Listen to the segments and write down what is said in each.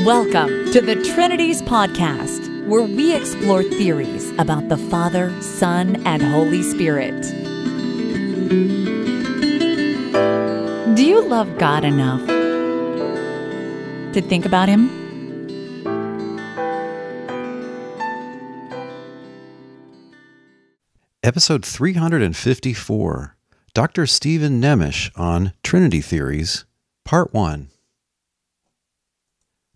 Welcome to the Trinities podcast, where we explore theories about the Father, Son, and Holy Spirit. Do you love God enough to think about Him? Episode 354, Dr. Stephen Nemes on Trinity Theories, Part 1.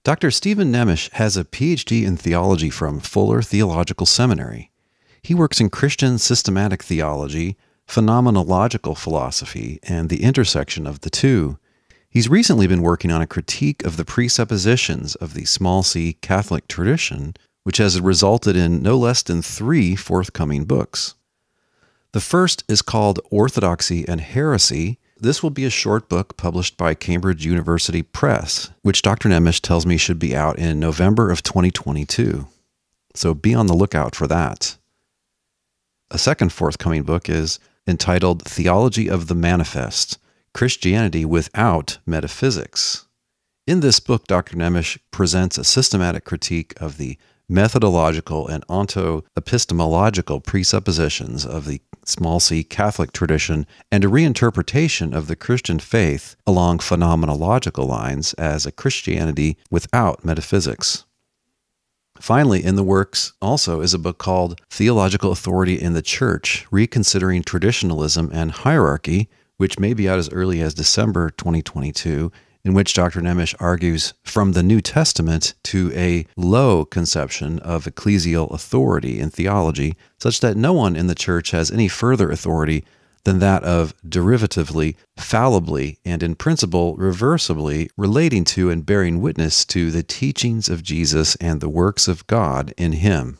Dr. Stephen Nemes has a PhD in theology from Fuller Theological Seminary. He works in Christian systematic theology, phenomenological philosophy, and the intersection of the two. He's recently been working on a critique of the presuppositions of the small c Catholic tradition, which has resulted in no less than 3 forthcoming books. The first is called Orthodoxy and Heresy. This will be a short book published by Cambridge University Press, which Dr. Nemes tells me should be out in November of 2022. So be on the lookout for that. A second forthcoming book is entitled Theology of the Manifest, Christianity Without Metaphysics. In this book, Dr. Nemes presents a systematic critique of the methodological and onto-epistemological presuppositions of the small c Catholic tradition and a reinterpretation of the Christian faith along phenomenological lines as a Christianity without metaphysics. Finally, in the works also is a book called Theological Authority in the Church, Reconsidering Traditionalism and Hierarchy, which may be out as early as December 2022, in which Dr. Nemes argues from the New Testament to a low conception of ecclesial authority in theology, such that no one in the church has any further authority than that of derivatively, fallibly, and in principle reversibly relating to and bearing witness to the teachings of Jesus and the works of God in Him.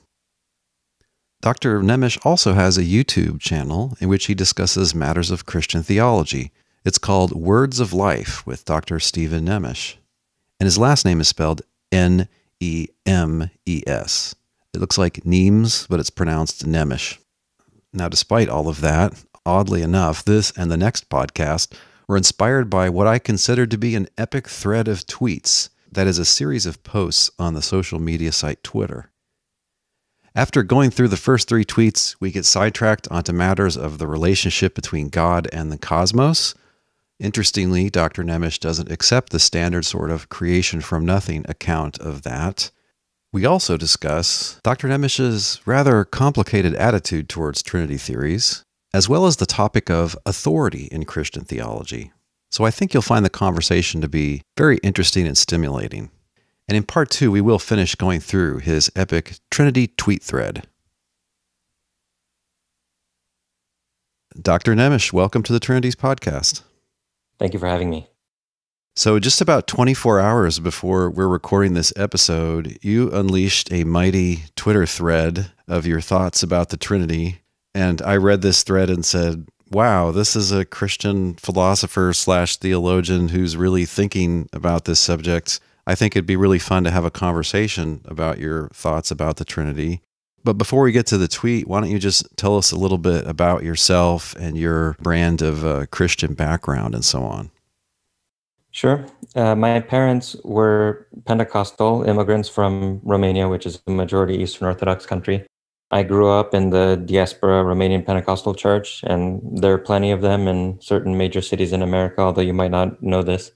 Dr. Nemes also has a YouTube channel in which he discusses matters of Christian theology. It's called Words of Life with Dr. Stephen Nemes, and his last name is spelled Nemes. It looks like Nemes, but it's pronounced Nemes. Now, despite all of that, oddly enough, this and the next podcast were inspired by what I consider to be an epic thread of tweets, that is a series of posts on the social media site Twitter. After going through the first 3 tweets, we get sidetracked onto matters of the relationship between God and the cosmos. Interestingly, Dr. Nemes doesn't accept the standard sort of creation from nothing account of that. We also discuss Dr. Nemes's rather complicated attitude towards Trinity theories, as well as the topic of authority in Christian theology. So I think you'll find the conversation to be very interesting and stimulating. And in part 2, we will finish going through his epic Trinity tweet thread. Dr. Nemes, welcome to the Trinities podcast. Thank you for having me. So just about 24 hours before we're recording this episode, you unleashed a mighty Twitter thread of your thoughts about the Trinity. And I read this thread and said, wow, this is a Christian philosopher / theologian who's really thinking about this subject. I think it'd be really fun to have a conversation about your thoughts about the Trinity. But before we get to the tweet, why don't you just tell us a little bit about yourself and your brand of Christian background and so on? Sure. My parents were Pentecostal immigrants from Romania, which is a majority Eastern Orthodox country. I grew up in the diaspora Romanian Pentecostal church, and there are plenty of them in certain major cities in America, although you might not know this.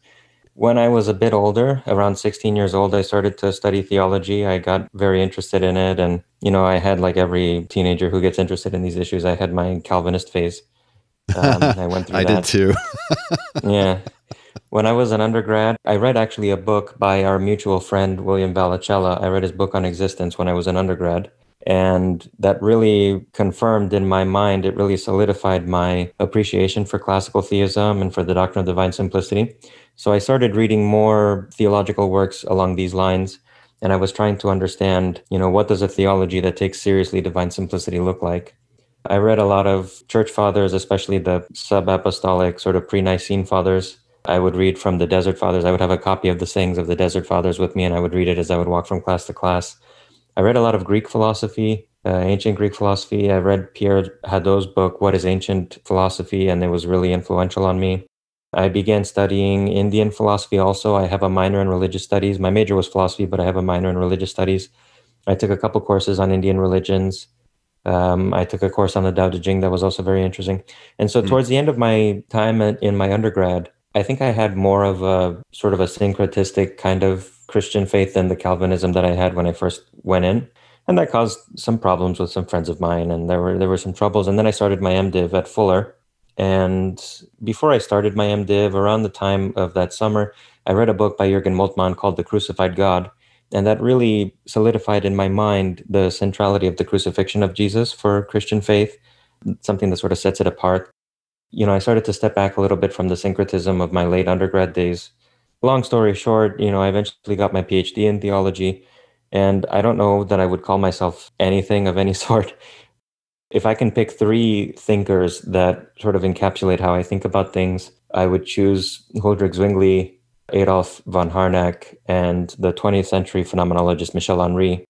When I was a bit older, around 16 years old, I started to study theology. I got very interested in it. And, I had, like every teenager who gets interested in these issues, I had my Calvinist phase. I went through I that. did too. Yeah. When I was an undergrad, I read actually a book by our mutual friend, William Vallicella. I read his book on existence when I was an undergrad. And that really confirmed in my mind, it really solidified my appreciation for classical theism and for the doctrine of divine simplicity. So I started reading more theological works along these lines, and I was trying to understand, what does a theology that takes seriously divine simplicity look like? I read a lot of church fathers, especially the sub-apostolic sort of pre-Nicene fathers. I would read from the Desert Fathers. I would have a copy of the sayings of the Desert Fathers with me, and I would read it as I would walk from class to class. I read a lot of Greek philosophy, ancient Greek philosophy. I read Pierre Hadot's book, What is Ancient Philosophy? And it was really influential on me. I began studying Indian philosophy also. I have a minor in religious studies. My major was philosophy, but I have a minor in religious studies. I took a couple courses on Indian religions. I took a course on the Tao Te Ching that was also very interesting. And so towards the end of my time in my undergrad, I think I had more of a sort of a syncretistic kind of Christian faith than the Calvinism that I had when I first went in. And that caused some problems with some friends of mine, and there were some troubles. And then I started my MDiv at Fuller. And before I started my MDiv, around the time of that summer, I read a book by Jürgen Moltmann called The Crucified God. And that really solidified in my mind the centrality of the crucifixion of Jesus for Christian faith, something that sort of sets it apart. I started to step back a little bit from the syncretism of my late undergrad days. Long story short, I eventually got my PhD in theology, and I don't know that I would call myself anything of any sort. If I can pick three thinkers that sort of encapsulate how I think about things, I would choose Huldrych Zwingli, Adolf von Harnack, and the 20th century phenomenologist Michel Henry.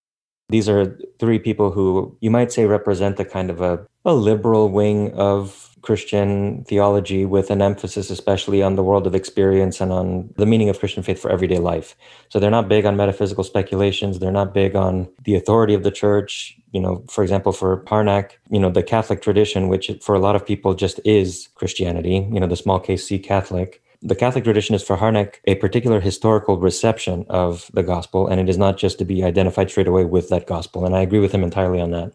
These are three people who you might say represent a kind of a liberal wing of Christian theology, with an emphasis especially on the world of experience and on the meaning of Christian faith for everyday life. So they're not big on metaphysical speculations. They're not big on the authority of the church. For example, for Harnack, the Catholic tradition, which for a lot of people just is Christianity, the small case C Catholic. The Catholic tradition is for Harnack a particular historical reception of the gospel, and it is not just to be identified straight away with that gospel. And I agree with him entirely on that.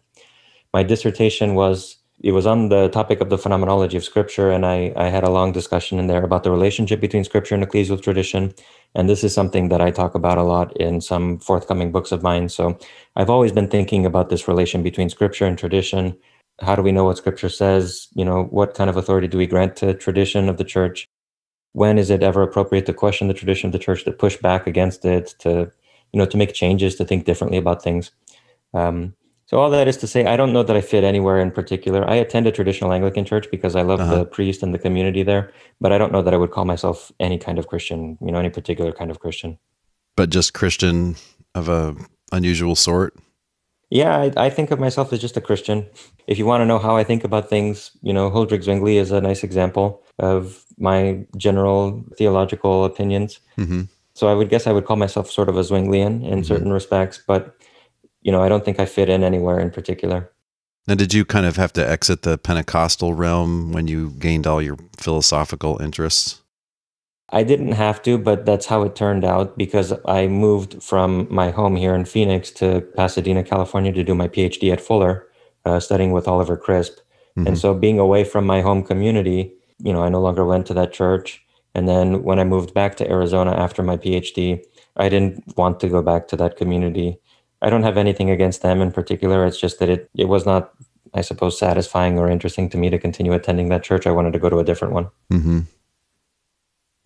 My dissertation was on the topic of the phenomenology of Scripture, and I had a long discussion in there about the relationship between Scripture and ecclesial tradition. And this is something that I talk about a lot in some forthcoming books of mine. So I've always been thinking about this relation between Scripture and tradition. How do we know what Scripture says? What kind of authority do we grant to tradition of the church? When is it ever appropriate to question the tradition of the church, to push back against it, to make changes, to think differently about things? So all that is to say, I don't know that I fit anywhere in particular. I attend a traditional Anglican church because I love the priest and the community there, but I don't know that I would call myself any kind of Christian, any particular kind of Christian. But just Christian of a unusual sort? Yeah, I think of myself as just a Christian. If you want to know how I think about things, Huldrych Zwingli is a nice example of my general theological opinions. Mm-hmm. So I would guess I would call myself sort of a Zwinglian in certain respects, but I don't think I fit in anywhere in particular. Now, did you kind of have to exit the Pentecostal realm when you gained all your philosophical interests? I didn't have to, but that's how it turned out, because I moved from my home here in Phoenix to Pasadena, California to do my PhD at Fuller, studying with Oliver Crisp. Mm-hmm. And so being away from my home community, I no longer went to that church. And then when I moved back to Arizona after my PhD, I didn't want to go back to that community. I don't have anything against them in particular. It's just that it was not, I suppose, satisfying or interesting to me to continue attending that church. I wanted to go to a different one. Mm-hmm.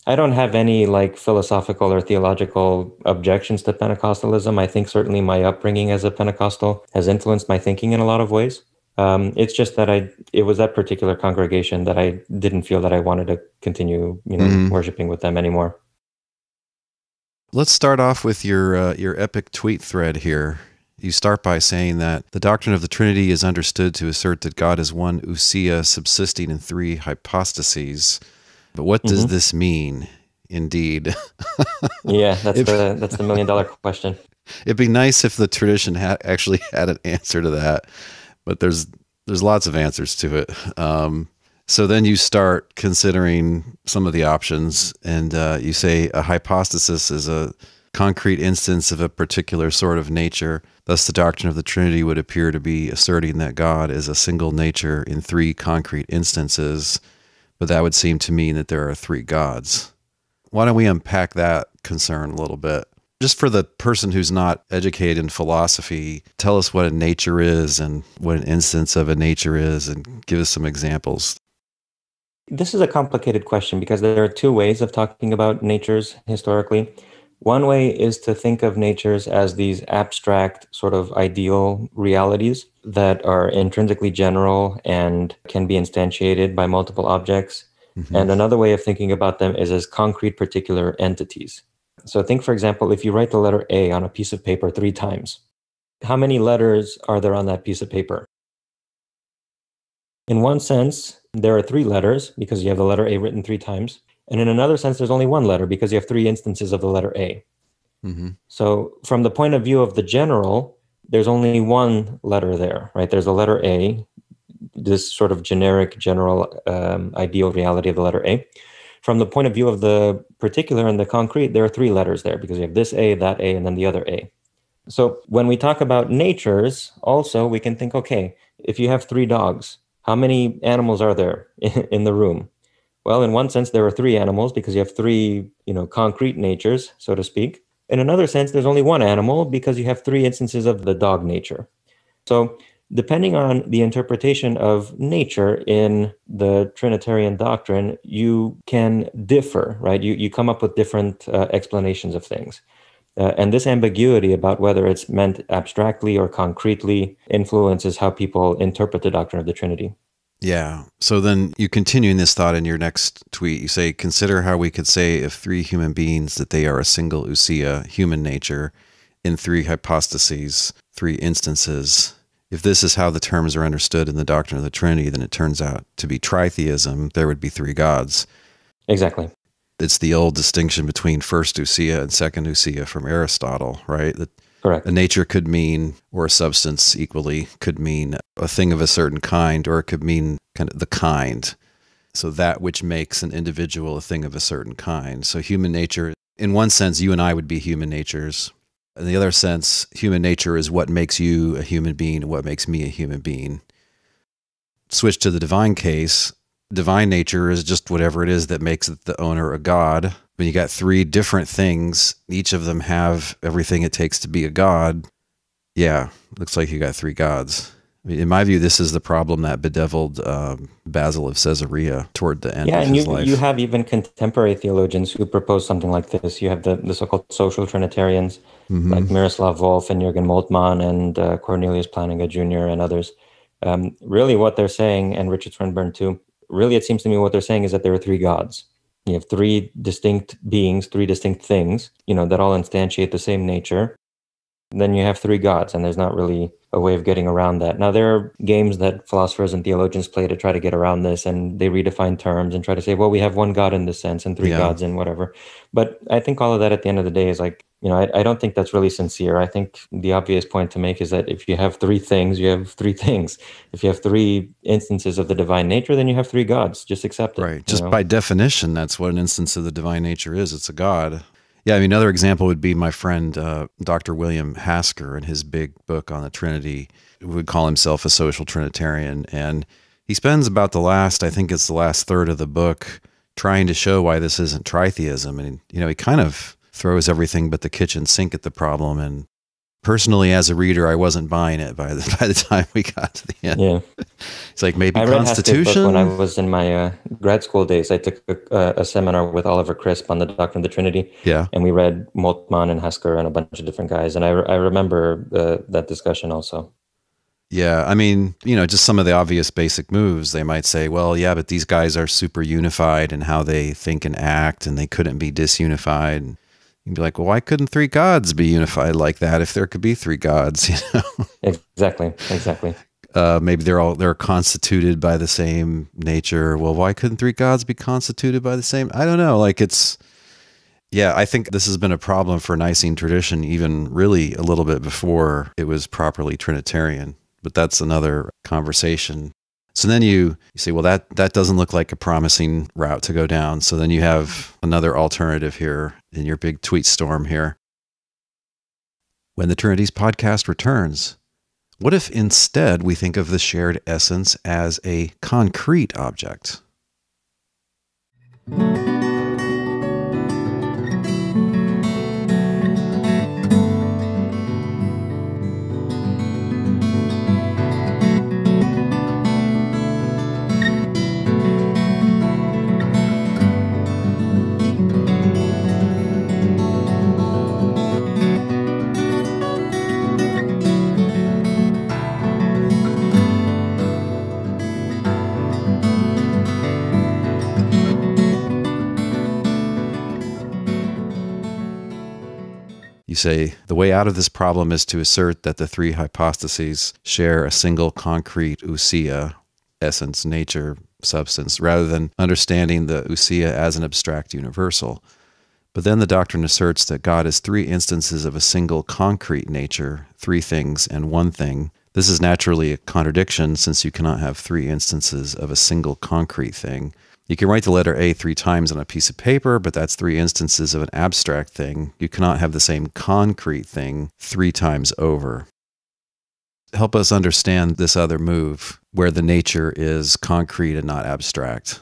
I don't have any philosophical or theological objections to Pentecostalism. I think certainly my upbringing as a Pentecostal has influenced my thinking in a lot of ways. It's just that it was that particular congregation that I didn't feel that I wanted to continue, worshiping with them anymore. Let's start off with your epic tweet thread here. You start by saying that the doctrine of the Trinity is understood to assert that God is one ousia subsisting in three hypostases. But what does this mean, indeed? Yeah, that's the $1 million question. It'd be nice if the tradition actually had an answer to that, but there's lots of answers to it. So then you start considering some of the options, and you say a hypostasis is a concrete instance of a particular sort of nature. Thus, the doctrine of the Trinity would appear to be asserting that God is a single nature in three concrete instances, but that would seem to mean that there are three gods. Why don't we unpack that concern a little bit? Just for the person who's not educated in philosophy, tell us what a nature is and what an instance of a nature is, and give us some examples. This is a complicated question because there are two ways of talking about natures historically. One way is to think of natures as these abstract sort of ideal realities that are intrinsically general and can be instantiated by multiple objects. Mm-hmm. And another way of thinking about them is as concrete particular entities. So think, for example, if you write the letter A on a piece of paper 3 times, how many letters are there on that piece of paper? In one sense, there are 3 letters because you have the letter A written 3 times. And in another sense, there's only one letter because you have three instances of the letter A. Mm-hmm. So from the point of view of the general, there's only one letter there, right? There's a letter A, this sort of generic, general, ideal reality of the letter A. From the point of view of the particular and the concrete, there are three letters there because you have this A, that A, and then the other A. So when we talk about natures, also, we can think, okay, if you have three dogs, how many animals are there in the room? Well, in one sense, there are three animals because you have three, concrete natures, so to speak. In another sense, there's only one animal because you have three instances of the dog nature. So depending on the interpretation of nature in the Trinitarian doctrine, you can differ, right? You come up with different explanations of things. And this ambiguity about whether it's meant abstractly or concretely influences how people interpret the doctrine of the Trinity. Yeah. So then you continue in this thought in your next tweet. You say, consider how we could say of three human beings that they are a single ousia, human nature, in three hypostases, three instances. If this is how the terms are understood in the doctrine of the Trinity, then it turns out to be tritheism. There would be three gods. Exactly. It's the old distinction between first ousia and second ousia from Aristotle, right? That correct. A nature could mean, or a substance equally, could mean a thing of a certain kind, or it could mean kind of the kind. So that which makes an individual a thing of a certain kind. So human nature, in one sense, you and I would be human natures. In the other sense, human nature is what makes you a human being and what makes me a human being. Switch to the divine case. Divine nature is just whatever it is that makes it the owner a god. When you got three different things, each of them have everything it takes to be a god. Yeah, looks like you got three gods. I mean, in my view, this is the problem that bedeviled Basil of Caesarea toward the end of his life. You have even contemporary theologians who propose something like this. You have the so-called social Trinitarians, like Miroslav Volf and Jürgen Moltmann and Cornelius Plantinga Jr. and others. Really what they're saying, and Richard Swinburne too, really it seems to me what they're saying is that there are three gods. You have three distinct beings, three distinct things, that all instantiate the same nature. Then you have three gods, and there's not really a way of getting around that. Now, there are games that philosophers and theologians play to try to get around this, and they redefine terms and try to say, well, we have one God in this sense and three gods and whatever. But I think all of that at the end of the day is like, I don't think that's really sincere. I think the obvious point to make is that if you have three things, you have three things. If you have three instances of the divine nature, then you have three gods. Just accept it. Right. Just by definition, that's what an instance of the divine nature is. It's a god. Yeah, I mean, another example would be my friend, Dr. William Hasker, in his big book on the Trinity, would call himself a social Trinitarian. And he spends about the last third of the book trying to show why this isn't tritheism. And, he kind of throws everything but the kitchen sink at the problem. And personally, as a reader, I wasn't buying it by the time we got to the end. Yeah. It's like maybe I read Constitution. Hasker's book when I was in my grad school days. I took a seminar with Oliver Crisp on the doctrine of the Trinity. Yeah. And we read Moltmann and Hasker and a bunch of different guys. And I remember that discussion also. Yeah, I mean, just some of the obvious basic moves. They might say, well, yeah, but these guys are super unified in how they think and act, and they couldn't be disunified. You'd be like, well, why couldn't three gods be unified like that if there could be three gods? Exactly. Maybe they're constituted by the same nature. Well, why couldn't three gods be constituted by the same? I don't know. I think this has been a problem for Nicene tradition, even really a little bit before it was properly Trinitarian. But that's another conversation. So then you say, well, that doesn't look like a promising route to go down. So then you have another alternative here in your big tweet storm here. When the Trinities podcast returns, what if instead we think of the shared essence as a concrete object? You say, the way out of this problem is to assert that the three hypostases share a single concrete ousia, essence, nature, substance, rather than understanding the ousia as an abstract universal. But then the doctrine asserts that God is three instances of a single concrete nature, three things and one thing. This is naturally a contradiction, since you cannot have three instances of a single concrete thing. You can write the letter A 3 times on a piece of paper, but that's three instances of an abstract thing. You cannot have the same concrete thing 3 times over. Help us understand this other move, where the nature is concrete and not abstract.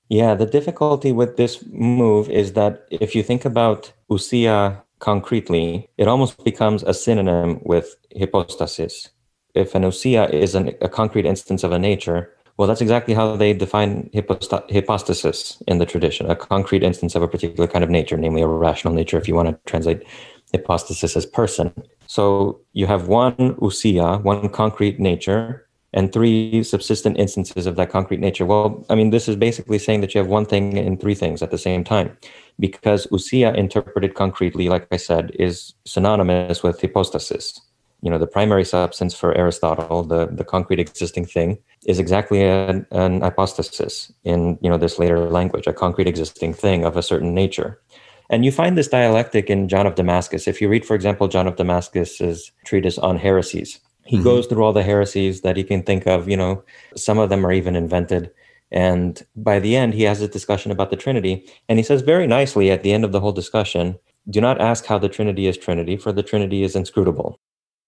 Yeah, the difficulty with this move is that if you think about ousia concretely, it almost becomes a synonym with hypostasis. If an ousia is a concrete instance of a nature, well, that's exactly how they define hypostasis in the tradition, a concrete instance of a particular kind of nature, namely a rational nature, if you want to translate hypostasis as person. So you have one ousia, one concrete nature, and 3 subsistent instances of that concrete nature. Well, I mean, this is basically saying that you have one thing and 3 things at the same time, because ousia interpreted concretely, like I said, is synonymous with hypostasis. You know, the primary substance for Aristotle, the concrete existing thing, is exactly an hypostasis in, you know, this later language, a concrete existing thing of a certain nature. And you find this dialectic in John of Damascus. If you read, for example, John of Damascus's treatise on heresies, he goes through all the heresies that he can think of. You know, some of them are even invented. And by the end, he has a discussion about the Trinity. And he says very nicely at the end of the whole discussion, do not ask how the Trinity is Trinity, for the Trinity is inscrutable.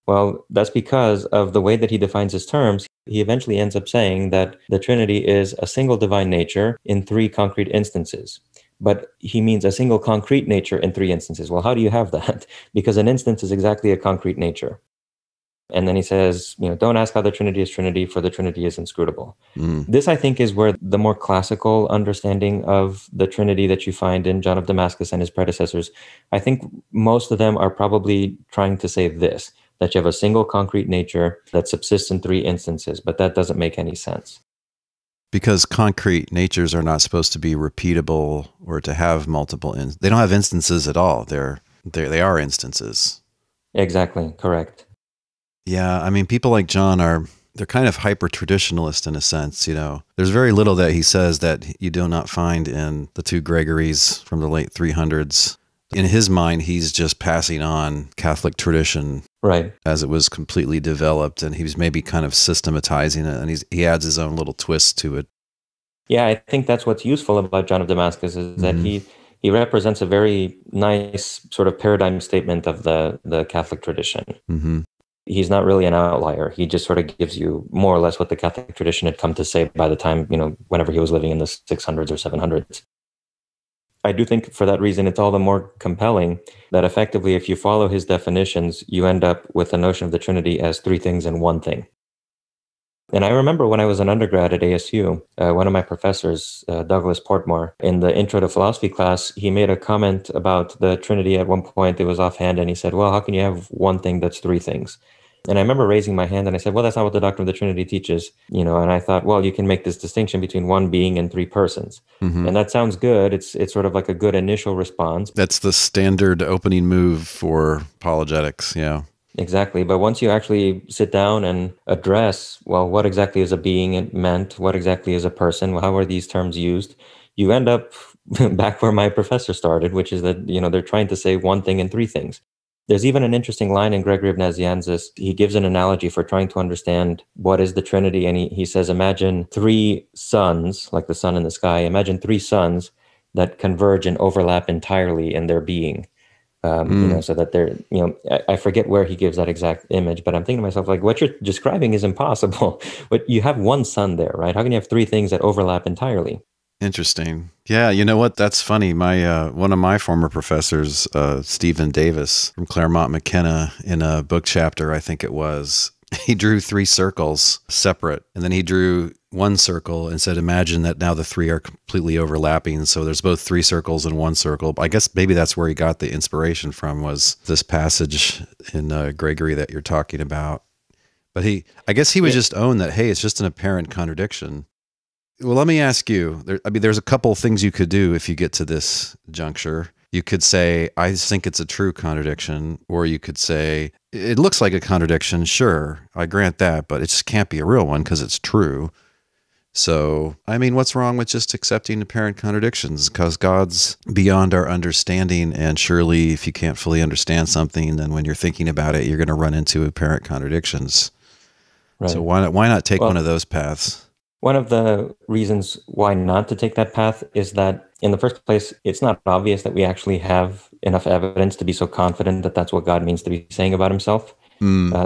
Well, that's because of the way that he defines his terms. He eventually ends up saying that the Trinity is a single divine nature in 3 concrete instances. But he means a single concrete nature in 3 instances. Well, how do you have that? Because an instance is exactly a concrete nature. And then he says, you know, don't ask how the Trinity is Trinity, for the Trinity is inscrutable. This, I think, is where the more classical understanding of the Trinity that you find in John of Damascus and his predecessors, I think most of them are probably trying to say this, that you have a single concrete nature that subsists in 3 instances, but that doesn't make any sense. Because concrete natures are not supposed to be repeatable or to have multiple they don't have instances at all. They are instances. Exactly, correct. Yeah, I mean, people like John they're kind of hyper-traditionalist in a sense, you know. There's very little that he says that you do not find in the 2 Gregories from the late 300s. In his mind, he's just passing on Catholic tradition, right, as it was completely developed, and he was maybe kind of systematizing it, and he adds his own little twist to it. Yeah, I think that's what's useful about John of Damascus is that he represents a very nice sort of paradigm statement of the Catholic tradition. He's not really an outlier. He just sort of gives you more or less what the Catholic tradition had come to say by the time, you know, whenever he was living in the 600s or 700s. I do think for that reason, it's all the more compelling that effectively, if you follow his definitions, you end up with the notion of the Trinity as 3 things and 1 thing. And I remember when I was an undergrad at ASU, one of my professors, Douglas Portmore, in the Intro to Philosophy class, he made a comment about the Trinity at one point. It was offhand, and he said, well, how can you have 1 thing that's 3 things? And I remember raising my hand and I said, well, that's not what the doctrine of the Trinity teaches. You know, and I thought, well, you can make this distinction between 1 being and 3 persons. And that sounds good. It's sort of like a good initial response. That's the standard opening move for apologetics, yeah. Exactly. But once you actually sit down and address, well, what exactly is a being meant? What exactly is a person? How are these terms used? You end up back where my professor started, which is that, you know, they're trying to say 1 thing and 3 things. There's even an interesting line in Gregory of Nazianzus. He gives an analogy for trying to understand what is the Trinity. And he says, imagine 3 suns, like the sun in the sky. Imagine 3 suns that converge and overlap entirely in their being. You know, so that they're, you know, I forget where he gives that exact image, but I'm thinking to myself, like, what you're describing is impossible. But you have 1 sun there, right? How can you have 3 things that overlap entirely? Interesting. Yeah, you know what? That's funny. My one of my former professors, Stephen Davis from Claremont McKenna, in a book chapter, I think it was, he drew 3 circles separate, and then he drew 1 circle and said, imagine that now the 3 are completely overlapping. So there's both 3 circles and 1 circle. I guess maybe that's where he got the inspiration from, was this passage in Gregory that you're talking about. But I guess he would just own that, hey, it's just an apparent contradiction. Well, let me ask you, there's a couple things you could do if you get to this juncture. You could say, I think it's a true contradiction, or you could say, it looks like a contradiction, sure, I grant that, but it just can't be a real one because it's true. So, I mean, what's wrong with just accepting apparent contradictions? Because God's beyond our understanding, and surely if you can't fully understand something, then when you're thinking about it, you're going to run into apparent contradictions. Right. So why not take one of those paths? One of the reasons why not to take that path is that, in the first place, it's not obvious that we actually have enough evidence to be so confident that that's what God means to be saying about himself.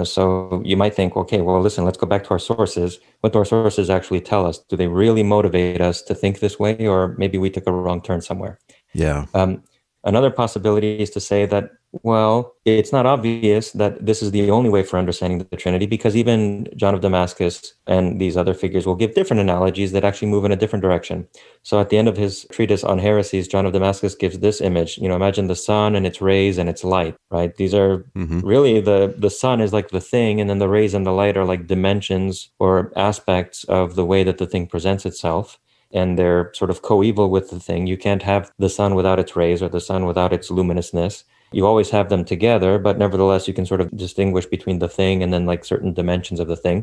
So you might think, okay, well, listen, let's go back to our sources. What do our sources actually tell us? Do they really motivate us to think this way, or maybe we took a wrong turn somewhere? Yeah. Another possibility is to say that, well, it's not obvious that this is the only way for understanding the Trinity, because even John of Damascus and these other figures will give different analogies that actually move in a different direction. So at the end of his treatise on heresies, John of Damascus gives this image. Imagine the sun and its rays and its light, right? These are really the sun is like the thing, and then the rays and the light are like dimensions or aspects of the way that the thing presents itself. And they're sort of coeval with the thing. You can't have the sun without its rays or the sun without its luminousness. You always have them together, but nevertheless, you can sort of distinguish between the thing and then like certain dimensions of the thing.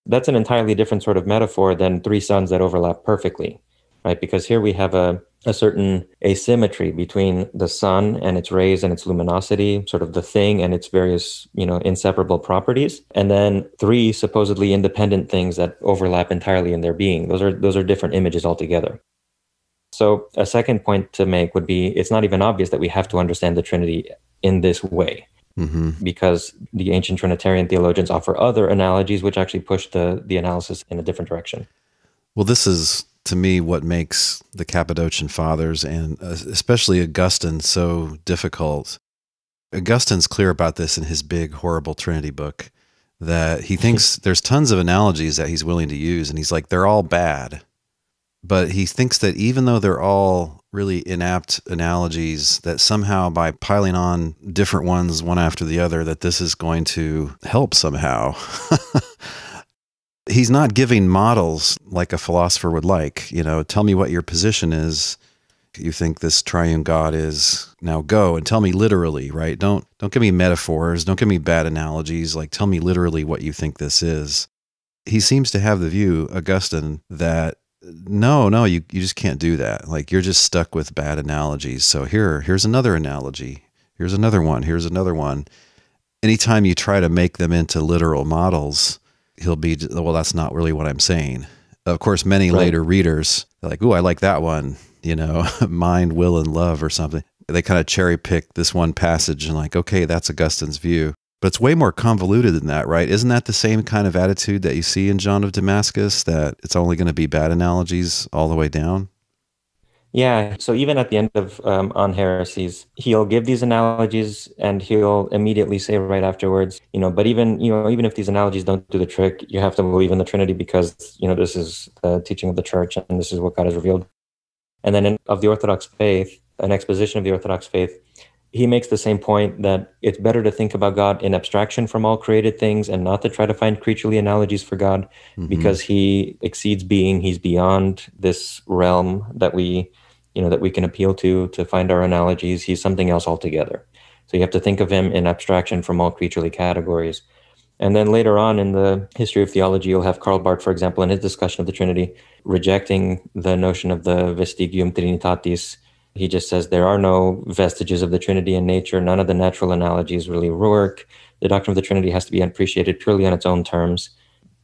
That's an entirely different sort of metaphor than three suns that overlap perfectly, right? Because here we have a certain asymmetry between the sun and its rays and its luminosity, sort of the thing and its various, inseparable properties, and then three supposedly independent things that overlap entirely in their being. Those are different images altogether. So a second point to make would be, it's not even obvious that we have to understand the Trinity in this way, because the ancient Trinitarian theologians offer other analogies which actually push the analysis in a different direction. Well, this is, to me, what makes the Cappadocian Fathers and especially Augustine so difficult. Augustine's clear about this in his big, horrible Trinity book, that he thinks there's tons of analogies that he's willing to use, and he's like, they're all bad. But he thinks that even though they're all really inapt analogies, that somehow by piling on different ones one after the other, that this is going to help somehow. He's not giving models like a philosopher would like. Tell me what your position is. You think this triune God is, now go and tell me literally, right? Don't give me metaphors. Don't give me bad analogies. Like, tell me literally what you think this is. He seems to have the view, Augustine, that no, you just can't do that. Like, you're just stuck with bad analogies. So here's another analogy. Here's another one. Here's another one. Anytime you try to make them into literal models, he'll be, well, that's not really what I'm saying. Of course, many later readers are like, ooh, I like that one, mind, will, and love or something. They kind of cherry pick this one passage and like, okay, that's Augustine's view. But it's way more convoluted than that, right? Isn't that the same kind of attitude that you see in John of Damascus, that it's only going to be bad analogies all the way down? Yeah, so even at the end of On Heresies, he'll give these analogies and he'll immediately say right afterwards, but even if these analogies don't do the trick, you have to believe in the Trinity because, this is the teaching of the church and this is what God has revealed. And then of the Orthodox faith, an exposition of the Orthodox faith, he makes the same point that it's better to think about God in abstraction from all created things and not to try to find creaturely analogies for God, because he exceeds being. He's beyond this realm that we can appeal to find our analogies. He's something else altogether. So you have to think of him in abstraction from all creaturely categories. And then later on in the history of theology, you'll have Karl Barth, for example, in his discussion of the Trinity, rejecting the notion of the vestigium trinitatis. He just says there are no vestiges of the Trinity in nature. None of the natural analogies really work. The doctrine of the Trinity has to be appreciated purely on its own terms.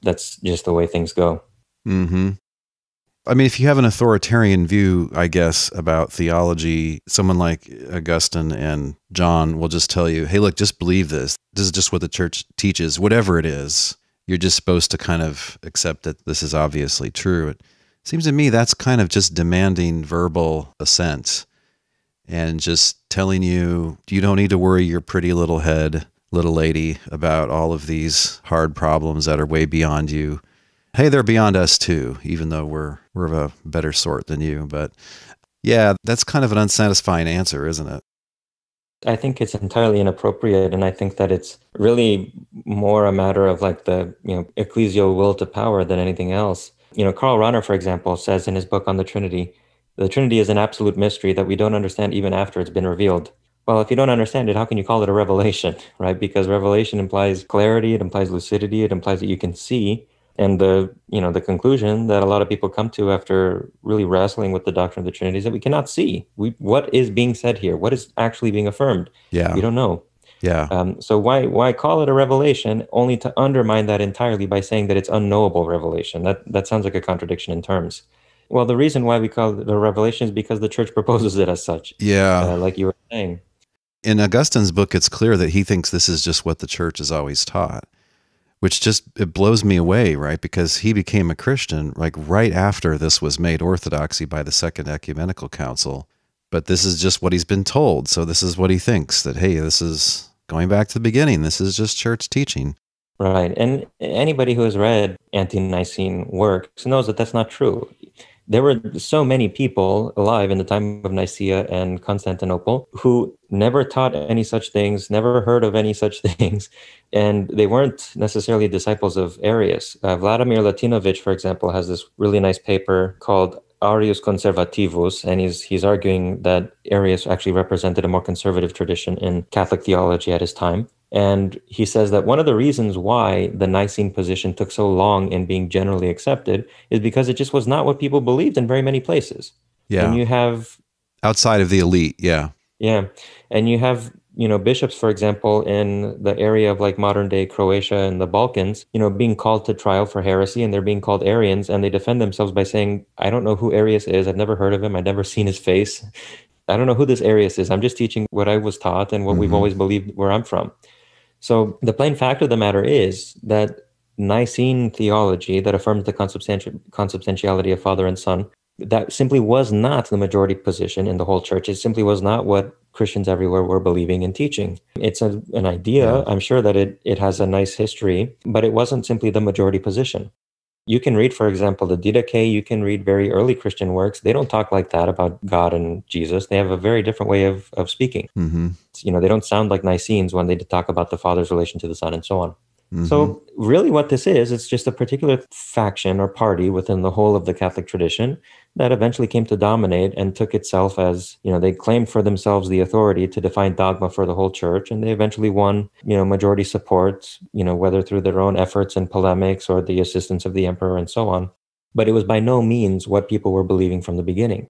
That's just the way things go. I mean, if you have an authoritarian view, I guess, about theology, someone like Augustine and John will just tell you, hey, look, just believe this. This is just what the church teaches, whatever it is. You're just supposed to kind of accept that this is obviously true. It seems to me that's kind of just demanding verbal assent and just telling you, you don't need to worry your pretty little head, little lady, about all of these hard problems that are way beyond you. Hey, they're beyond us too, even though we're of a better sort than you. But yeah, that's kind of an unsatisfying answer, isn't it? I think it's entirely inappropriate, and I think that it's really more a matter of like the ecclesial will to power than anything else. Karl Rahner, for example, says in his book on the Trinity is an absolute mystery that we don't understand even after it's been revealed. Well, if you don't understand it, how can you call it a revelation, right? Because revelation implies clarity, it implies lucidity, it implies that you can see. And the conclusion that a lot of people come to after really wrestling with the doctrine of the Trinity is that we cannot see what is being said here, what is actually being affirmed. Yeah. We don't know. Yeah. So why call it a revelation only to undermine that entirely by saying that it's unknowable revelation? That sounds like a contradiction in terms. Well, the reason why we call it a revelation is because the church proposes it as such. Yeah. Like you were saying. In Augustine's book, it's clear that he thinks this is just what the church has always taught, which just, it blows me away, right? Because he became a Christian like right after this was made orthodoxy by the Second Ecumenical Council. But this is just what he's been told. So this is what he thinks, that, hey, this is going back to the beginning. This is just church teaching. Right. And anybody who has read ante-Nicene works knows that that's not true. There were so many people alive in the time of Nicaea and Constantinople who never taught any such things, never heard of any such things, and they weren't necessarily disciples of Arius. Vladimir Latinovich, for example, has this really nice paper called Arius Conservativus, and he's arguing that Arius actually represented a more conservative tradition in Catholic theology at his time. And he says that one of the reasons why the Nicene position took so long in being generally accepted is because it just was not what people believed in very many places. Yeah. And you have... outside of the elite, yeah. Yeah. And you have, bishops, for example, in the area of like modern day Croatia and the Balkans, being called to trial for heresy, and they're being called Arians, and they defend themselves by saying, I don't know who Arius is. I've never heard of him. I've never seen his face. I don't know who this Arius is. I'm just teaching what I was taught and what we've always believed where I'm from. So the plain fact of the matter is that Nicene theology that affirms the consubstantiality of Father and Son, that simply was not the majority position in the whole church. It simply was not what Christians everywhere were believing and teaching. It's an idea. Yeah. I'm sure that it has a nice history, but it wasn't simply the majority position. You can read, for example, the Didache, you can read very early Christian works. They don't talk like that about God and Jesus. They have a very different way of speaking. They don't sound like Nicenes when they talk about the Father's relation to the Son and so on. So really what this is, it's just a particular faction or party within the whole of the Catholic tradition that eventually came to dominate and took itself as, they claimed for themselves the authority to define dogma for the whole church. And they eventually won, majority support, whether through their own efforts and polemics or the assistance of the emperor and so on. But it was by no means what people were believing from the beginning.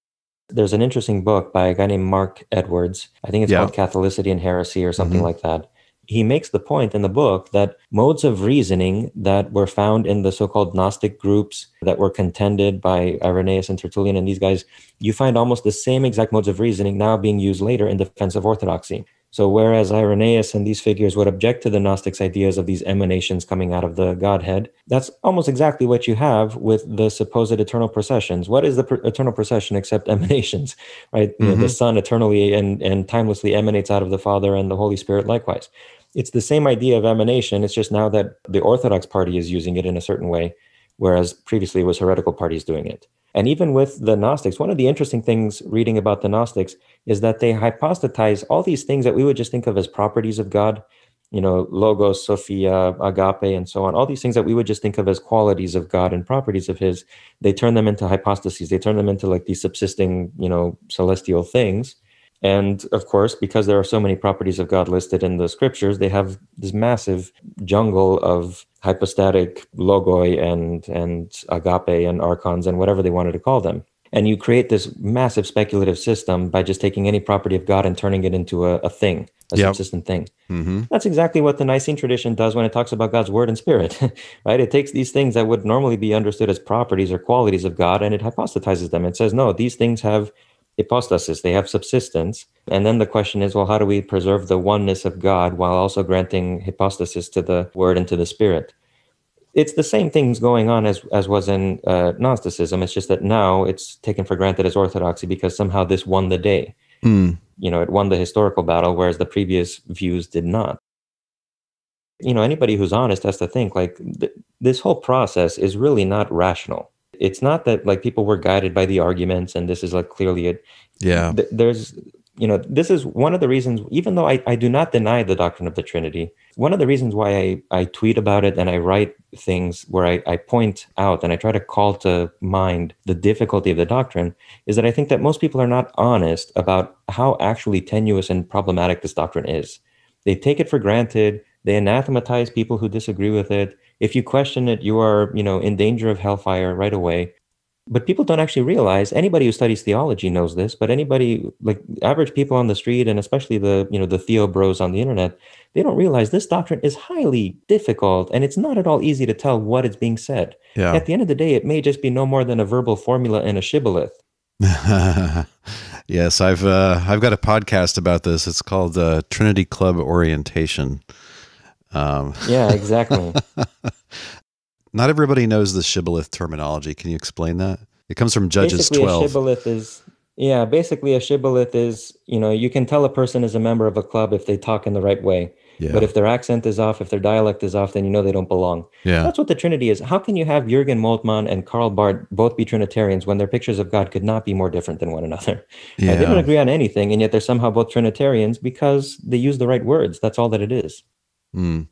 There's an interesting book by a guy named Mark Edwards. I think it's called Catholicity and Heresy or something like that. He makes the point in the book that modes of reasoning that were found in the so-called Gnostic groups that were contended by Irenaeus and Tertullian and these guys, you find almost the same exact modes of reasoning now being used later in defense of orthodoxy. So whereas Irenaeus and these figures would object to the Gnostics' ideas of these emanations coming out of the Godhead, that's almost exactly what you have with the supposed eternal processions. What is the eternal procession except emanations, right? The Son eternally and timelessly emanates out of the Father, and the Holy Spirit likewise. It's the same idea of emanation. It's just now that the Orthodox party is using it in a certain way, whereas previously it was heretical parties doing it. And even with the Gnostics, one of the interesting things reading about the Gnostics is that they hypostatize all these things that we would just think of as properties of God, logos, sophia, agape, and so on. All these things that we would just think of as qualities of God and properties of his, they turn them into hypostases. They turn them into like these subsisting, celestial things. And of course, because there are so many properties of God listed in the scriptures, they have this massive jungle of hypostatic logoi and agape and archons and whatever they wanted to call them. And you create this massive speculative system by just taking any property of God and turning it into a thing, a subsistent thing. That's exactly what the Nicene tradition does when it talks about God's word and spirit, right? It takes these things that would normally be understood as properties or qualities of God, and it hypostatizes them. It says, no, these things have hypostasis, they have subsistence. And then the question is, well, how do we preserve the oneness of God while also granting hypostasis to the Word and to the Spirit? It's the same things going on as was in Gnosticism. It's just that now it's taken for granted as orthodoxy because somehow this won the day. It won the historical battle, whereas the previous views did not. Anybody who's honest has to think like this whole process is really not rational. It's not that like people were guided by the arguments and this is like clearly it. Yeah. There's, this is one of the reasons, even though I do not deny the doctrine of the Trinity, one of the reasons why I tweet about it and I write things where I point out and I try to call to mind the difficulty of the doctrine is that I think that most people are not honest about how actually tenuous and problematic this doctrine is. They take it for granted. They anathematize people who disagree with it. If you question it, you are, in danger of hellfire right away. But people don't actually realize, anybody who studies theology knows this, but anybody, like average people on the street, and especially the theo bros on the internet, they don't realize this doctrine is highly difficult, and it's not at all easy to tell what is being said. Yeah. At the end of the day, it may just be no more than a verbal formula and a shibboleth. Yes, I've got a podcast about this. It's called Trinity Club Orientation. Yeah, exactly. Not everybody knows the shibboleth terminology. Can you explain that? It comes from Judges Basically, 12. basically a shibboleth is, you can tell a person is a member of a club if they talk in the right way. Yeah. But if their accent is off, if their dialect is off, then you know they don't belong. Yeah. That's what the Trinity is. How can you have Jürgen Moltmann and Karl Barth both be Trinitarians when their pictures of God could not be more different than one another? Yeah. They don't agree on anything, and yet they're somehow both Trinitarians because they use the right words. That's all that it is. Mm.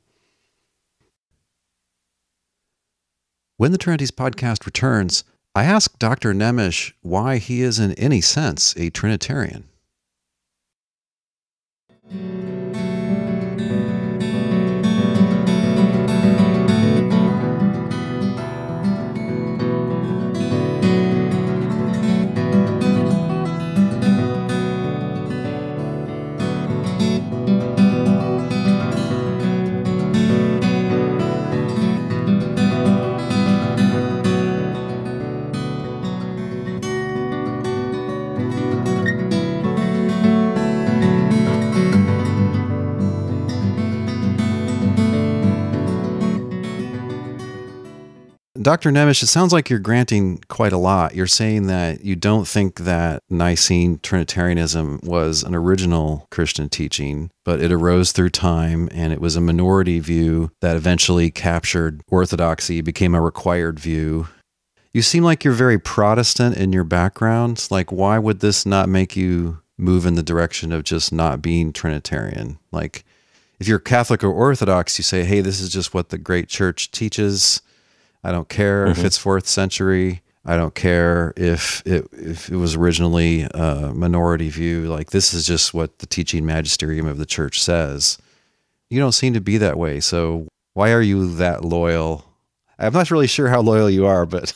When the Trinities podcast returns, I ask Dr. Nemes why he is in any sense a Trinitarian. Dr. Nemes, it sounds like you're granting quite a lot. You're saying that you don't think that Nicene Trinitarianism was an original Christian teaching, but it arose through time, and it was a minority view that eventually captured Orthodoxy, became a required view. You seem like you're very Protestant in your background. Like, why would this not make you move in the direction of just not being Trinitarian? Like, if you're Catholic or Orthodox, you say, hey, this is just what the great church teaches. I don't care if it's 4th century. I don't care if it was originally a minority view. Like, this is just what the teaching magisterium of the church says. You don't seem to be that way. So why are you that loyal? I'm not really sure how loyal you are, but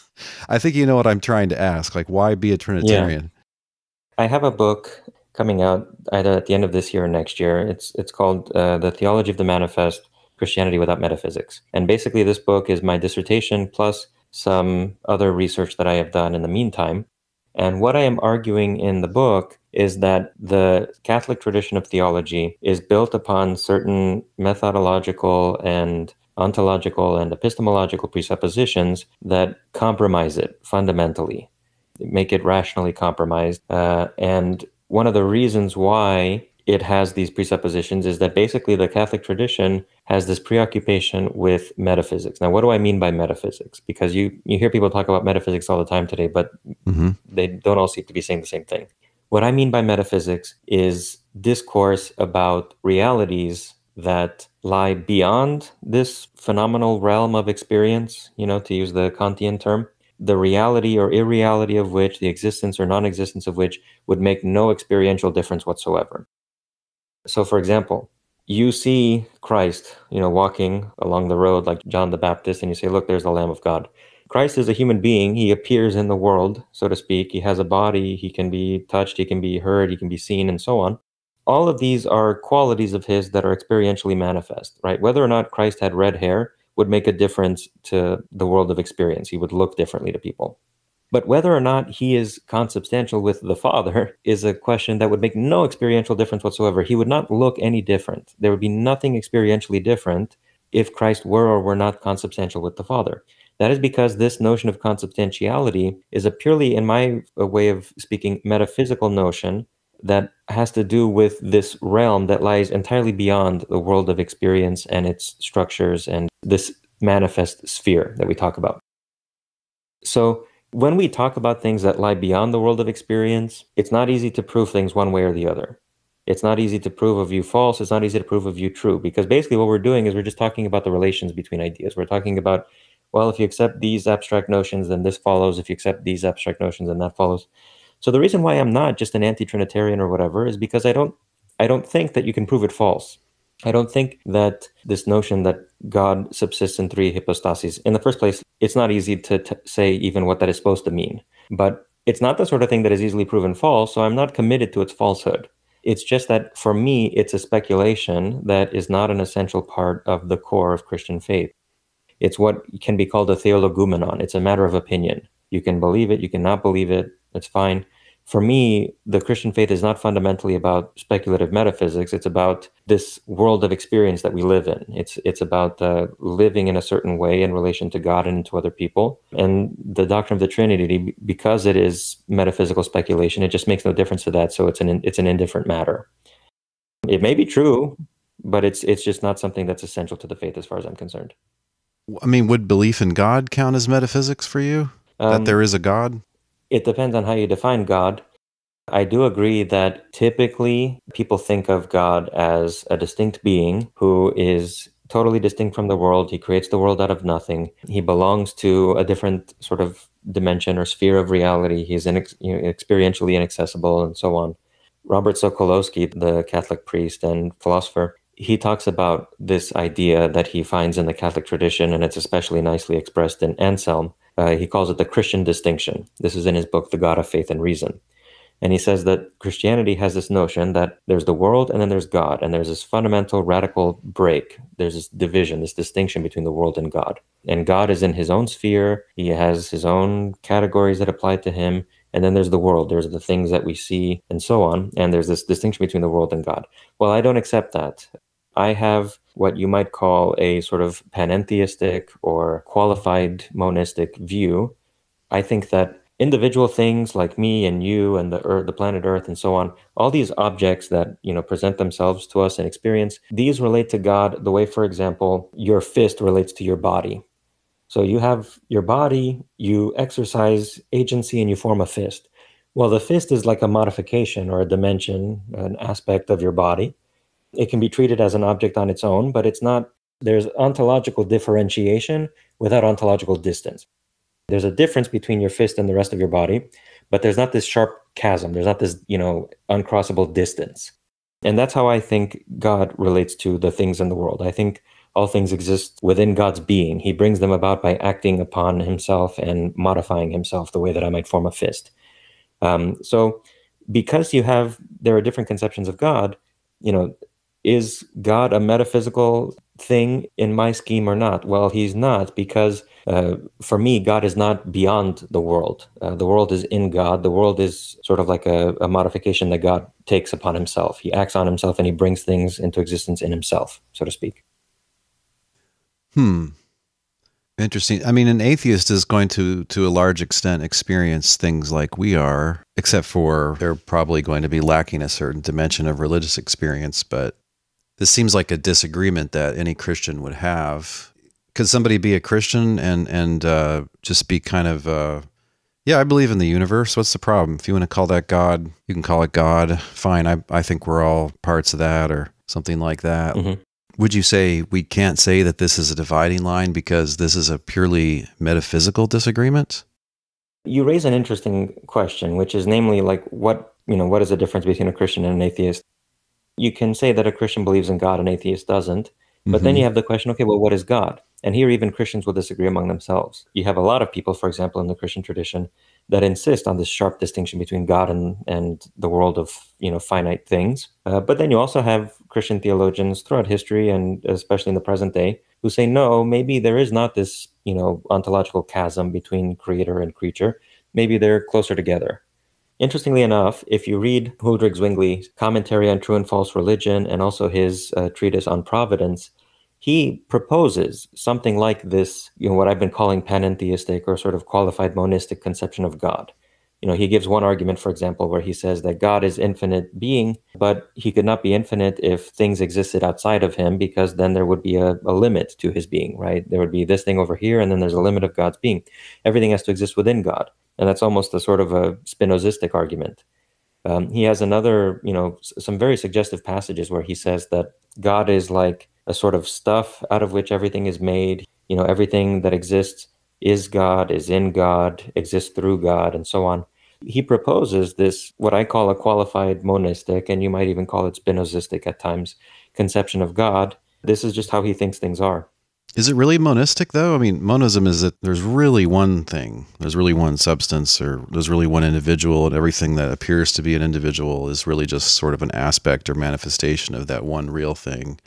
I think you know what I'm trying to ask. Like, why be a Trinitarian? Yeah. I have a book coming out either at the end of this year or next year. It's called The Theology of the Manifest, Christianity Without Metaphysics. And basically this book is my dissertation plus some other research that I have done in the meantime. And what I am arguing in the book is that the Catholic tradition of theology is built upon certain methodological and ontological and epistemological presuppositions that compromise it fundamentally, make it rationally compromised. And one of the reasons why it has these presuppositions is that basically the Catholic tradition has this preoccupation with metaphysics. Now, what do I mean by metaphysics? Because you hear people talk about metaphysics all the time today, but they don't all seem to be saying the same thing. What I mean by metaphysics is discourse about realities that lie beyond this phenomenal realm of experience, to use the Kantian term, the reality or irreality of which, the existence or non-existence of which, would make no experiential difference whatsoever. So, for example, you see Christ, walking along the road like John the Baptist, and you say, look, there's the Lamb of God. Christ is a human being. He appears in the world, so to speak. He has a body. He can be touched. He can be heard. He can be seen, and so on. All of these are qualities of his that are experientially manifest, right? Whether or not Christ had red hair would make a difference to the world of experience. He would look differently to people. But whether or not he is consubstantial with the Father is a question that would make no experiential difference whatsoever. He would not look any different. There would be nothing experientially different if Christ were or were not consubstantial with the Father. That is because this notion of consubstantiality is a purely, in my way of speaking, metaphysical notion that has to do with this realm that lies entirely beyond the world of experience and its structures and this manifest sphere that we talk about. So, when we talk about things that lie beyond the world of experience, it's not easy to prove things one way or the other. It's not easy to prove a view false. It's not easy to prove a view true, because basically what we're doing is we're just talking about the relations between ideas. We're talking about, well, if you accept these abstract notions, then this follows. If you accept these abstract notions, then that follows. So the reason why I'm not just an anti-Trinitarian or whatever is because I don't think that you can prove it false. I don't think that this notion that God subsists in three hypostases, in the first place, it's not easy to say even what that is supposed to mean. But it's not the sort of thing that is easily proven false, so I'm not committed to its falsehood. It's just that for me, it's a speculation that is not an essential part of the core of Christian faith. It's what can be called a theologumenon. It's a matter of opinion. You can believe it, you cannot believe it, it's fine. For me, the Christian faith is not fundamentally about speculative metaphysics. It's about this world of experience that we live in. It's about living in a certain way in relation to God and to other people. And the doctrine of the Trinity, because it is metaphysical speculation, it just makes no difference to that. So it's an indifferent matter. It may be true, but it's just not something that's essential to the faith as far as I'm concerned. I mean, would belief in God count as metaphysics for you? That there is a God? It depends on how you define God. I do agree that typically people think of God as a distinct being who is totally distinct from the world. He creates the world out of nothing. He belongs to a different sort of dimension or sphere of reality. He's experientially inaccessible and so on. Robert Sokolowski, the Catholic priest and philosopher, he talks about this idea that he finds in the Catholic tradition, and it's especially nicely expressed in Anselm. He calls it the Christian distinction. This is in his book, The God of Faith and Reason. And he says that Christianity has this notion that there's the world and then there's God, and there's this fundamental radical break. There's this division, this distinction between the world and God. And God is in his own sphere. He has his own categories that apply to him. And then there's the world. There's the things that we see and so on. And there's this distinction between the world and God. Well, I don't accept that. I have what you might call a sort of panentheistic or qualified monistic view. I think that individual things like me and you and the Earth, the planet Earth and so on, all these objects that, present themselves to us in experience, these relate to God the way, for example, your fist relates to your body. So you have your body, you exercise agency, and you form a fist. Well, the fist is like a modification or a dimension, an aspect of your body. It can be treated as an object on its own, but it's not. There's ontological differentiation without ontological distance. There's a difference between your fist and the rest of your body, but there's not this sharp chasm. There's not this, uncrossable distance. And that's how I think God relates to the things in the world. I think all things exist within God's being. He brings them about by acting upon himself and modifying himself the way that I might form a fist. So because there are different conceptions of God, is God a metaphysical thing in my scheme or not? Well, he's not, because for me, God is not beyond the world. The world is in God. The world is sort of like a modification that God takes upon himself. He acts on himself and he brings things into existence in himself, so to speak. Interesting. I mean, an atheist is going to a large extent experience things like we are, except for they're probably going to be lacking a certain dimension of religious experience. But this seems like a disagreement that any Christian would have. Could somebody be a Christian and just be kind of, I believe in the universe. What's the problem? If you want to call that God, you can call it God. Fine. I think we're all parts of that or something like that. Mm-hmm. Would you say we can't say that this is a dividing line because this is a purely metaphysical disagreement? You raise an interesting question, which is namely like what is the difference between a Christian and an atheist? You can say that a Christian believes in God, an atheist doesn't. But then you have the question, okay, well, what is God? And here even Christians will disagree among themselves. You have a lot of people, for example, in the Christian tradition that insist on this sharp distinction between God and the world of, finite things. But then you also have Christian theologians throughout history, and especially in the present day, who say, no, maybe there is not this, ontological chasm between creator and creature. Maybe they're closer together. Interestingly enough, if you read Huldrych Zwingli's commentary on true and false religion and also his treatise on providence, he proposes something like this, what I've been calling panentheistic or sort of qualified monistic conception of God. He gives one argument, for example, where he says that God is infinite being, but he could not be infinite if things existed outside of him, because then there would be a limit to his being, right? There would be this thing over here, and then there's a limit of God's being. Everything has to exist within God. And that's almost a sort of a Spinozistic argument. He has another, some very suggestive passages where he says that God is like a sort of stuff out of which everything is made. Everything that exists is God, is in God, exists through God, and so on. he proposes this, what I call a qualified monistic, and you might even call it Spinozistic at times, conception of God. This is just how he thinks things are. Is it really monistic, though? I mean, monism is that there's really one thing, there's really one substance, or there's really one individual, and everything that appears to be an individual is really just sort of an aspect or manifestation of that one real thing.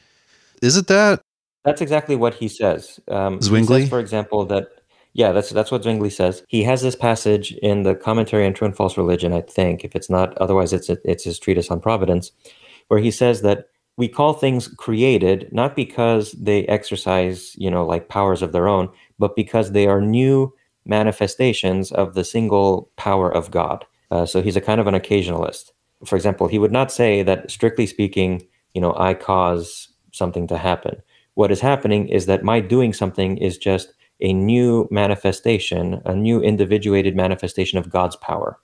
Is it that? That's exactly what he says. Zwingli? He says, for example, that, yeah, that's what Zwingli says. He has this passage in the Commentary on True and False Religion, I think. If it's not, otherwise it's his treatise on providence, where he says that we call things created, not because they exercise, like powers of their own, but because they are new manifestations of the single power of God. So he's a kind of an occasionalist. For example, he would not say that, strictly speaking, I cause something to happen. What is happening is that my doing something is just a new manifestation, a new individuated manifestation of God's power.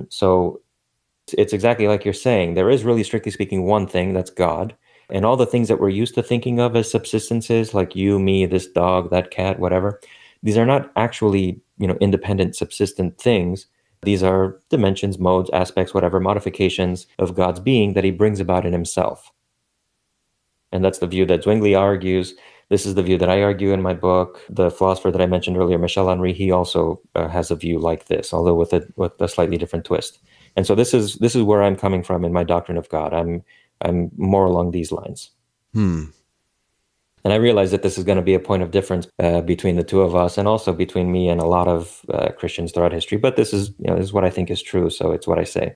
So it's exactly like you're saying. There is really, strictly speaking, one thing, that's God. And all the things that we're used to thinking of as subsistences, like you, me, this dog, that cat, whatever, these are not actually, independent, subsistent things. These are dimensions, modes, aspects, whatever, modifications of God's being that he brings about in himself. And that's the view that Zwingli argues. This is the view that I argue in my book. The philosopher that I mentioned earlier, Michel Henry, he also has a view like this, although with a slightly different twist. And so this is where I'm coming from in my doctrine of God. I'm more along these lines. And I realize that this is going to be a point of difference between the two of us, and also between me and a lot of Christians throughout history. But this is what I think is true, so it's what I say.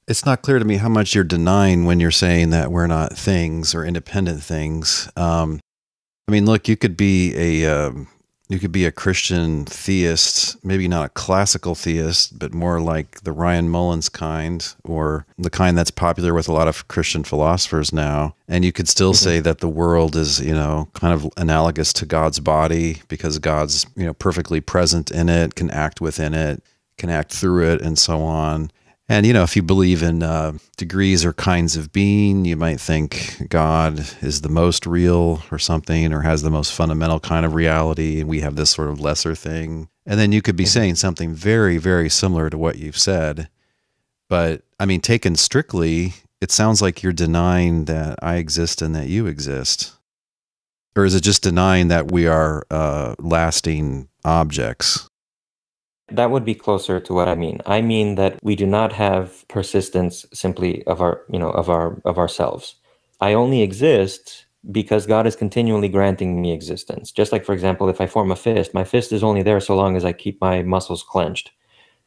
It's not clear to me how much you're denying when you're saying that we're not things or independent things. I mean, look, you could be a Christian theist, maybe not a classical theist, but more like the Ryan Mullins kind, or the kind that's popular with a lot of Christian philosophers now. And you could still say that the world is, kind of analogous to God's body, because God's, perfectly present in it, can act within it, can act through it, and so on. And, if you believe in degrees or kinds of being, you might think God is the most real or something, or has the most fundamental kind of reality, and we have this sort of lesser thing. And then you could be saying something very, very similar to what you've said. But, I mean, taken strictly, it sounds like you're denying that I exist and that you exist. Or is it just denying that we are lasting objects? That would be closer to what I mean. I mean that we do not have persistence simply of ourselves. I only exist because God is continually granting me existence. Just like, for example, if I form a fist, my fist is only there so long as I keep my muscles clenched.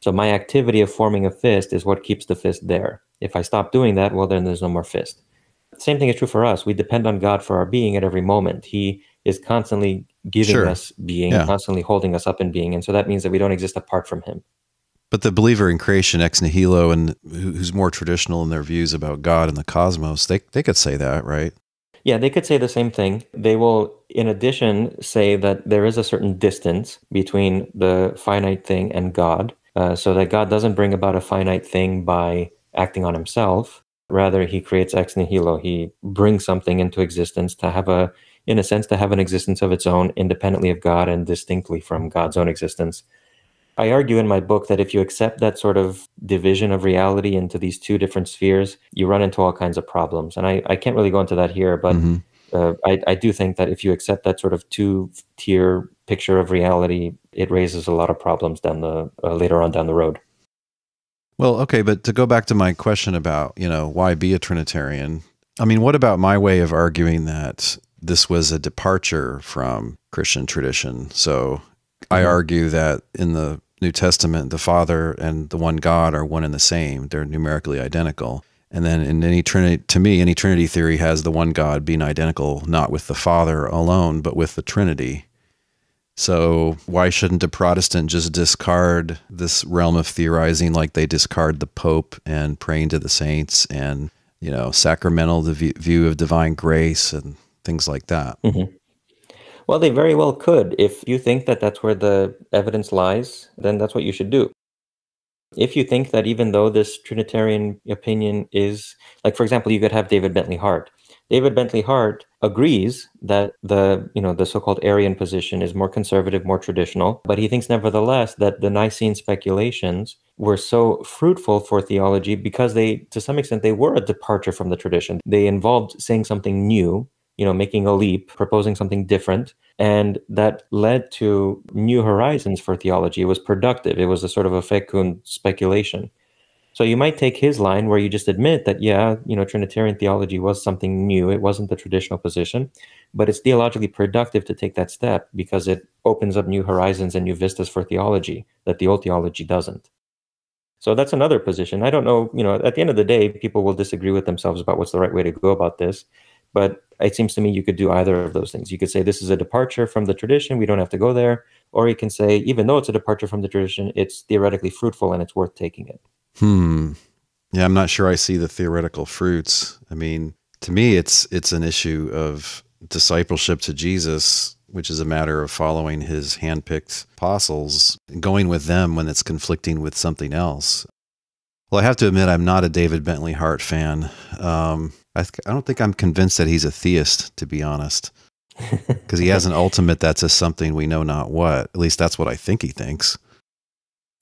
So my activity of forming a fist is what keeps the fist there. If I stop doing that, well, then there's no more fist. The same thing is true for us. We depend on God for our being at every moment. He is constantly giving us being, constantly holding us up in being. And so that means that we don't exist apart from him. But the believer in creation ex nihilo, and who's more traditional in their views about God and the cosmos, they could say that, right? Yeah, they could say the same thing. They will, in addition, say that there is a certain distance between the finite thing and God, so that God doesn't bring about a finite thing by acting on himself. Rather, he creates ex nihilo. He brings something into existence to have in a sense, to have an existence of its own, independently of God and distinctly from God's own existence. I argue in my book that if you accept that sort of division of reality into these two different spheres, you run into all kinds of problems. And I can't really go into that here, but I do think that if you accept that sort of two-tier picture of reality, it raises a lot of problems later on down the road. Well, okay, but to go back to my question about, why be a Trinitarian? I mean, what about my way of arguing that this was a departure from Christian tradition? So I argue that in the New Testament, the Father and the one God are one and the same. They're numerically identical. And then in any Trinity, to me, any Trinity theory has the one God being identical, not with the Father alone, but with the Trinity. So why shouldn't a Protestant just discard this realm of theorizing like they discard the Pope and praying to the saints and, sacramental view of divine grace and things like that? Well, they very well could. If you think that that's where the evidence lies, then that's what you should do. If you think that even though this Trinitarian opinion is, like, for example, you could have David Bentley Hart. David Bentley Hart agrees that the so-called Arian position is more conservative, more traditional, but he thinks nevertheless that the Nicene speculations were so fruitful for theology because they, to some extent, they were a departure from the tradition. They involved saying something new, making a leap, proposing something different. And that led to new horizons for theology. It was productive. It was a sort of a fecund speculation. So you might take his line where you just admit that, yeah, Trinitarian theology was something new. It wasn't the traditional position, but it's theologically productive to take that step because it opens up new horizons and new vistas for theology that the old theology doesn't. So that's another position. I don't know, at the end of the day, people will disagree with themselves about what's the right way to go about this. But it seems to me you could do either of those things. You could say this is a departure from the tradition. We don't have to go there. Or you can say, even though it's a departure from the tradition, it's theoretically fruitful and it's worth taking it. Yeah, I'm not sure I see the theoretical fruits. I mean, to me, it's an issue of discipleship to Jesus, which is a matter of following his handpicked apostles, going with them when it's conflicting with something else. Well, I have to admit, I'm not a David Bentley Hart fan. I don't think I'm convinced that he's a theist, to be honest, because he has an ultimate that's a something we know not what. At least that's what I think he thinks.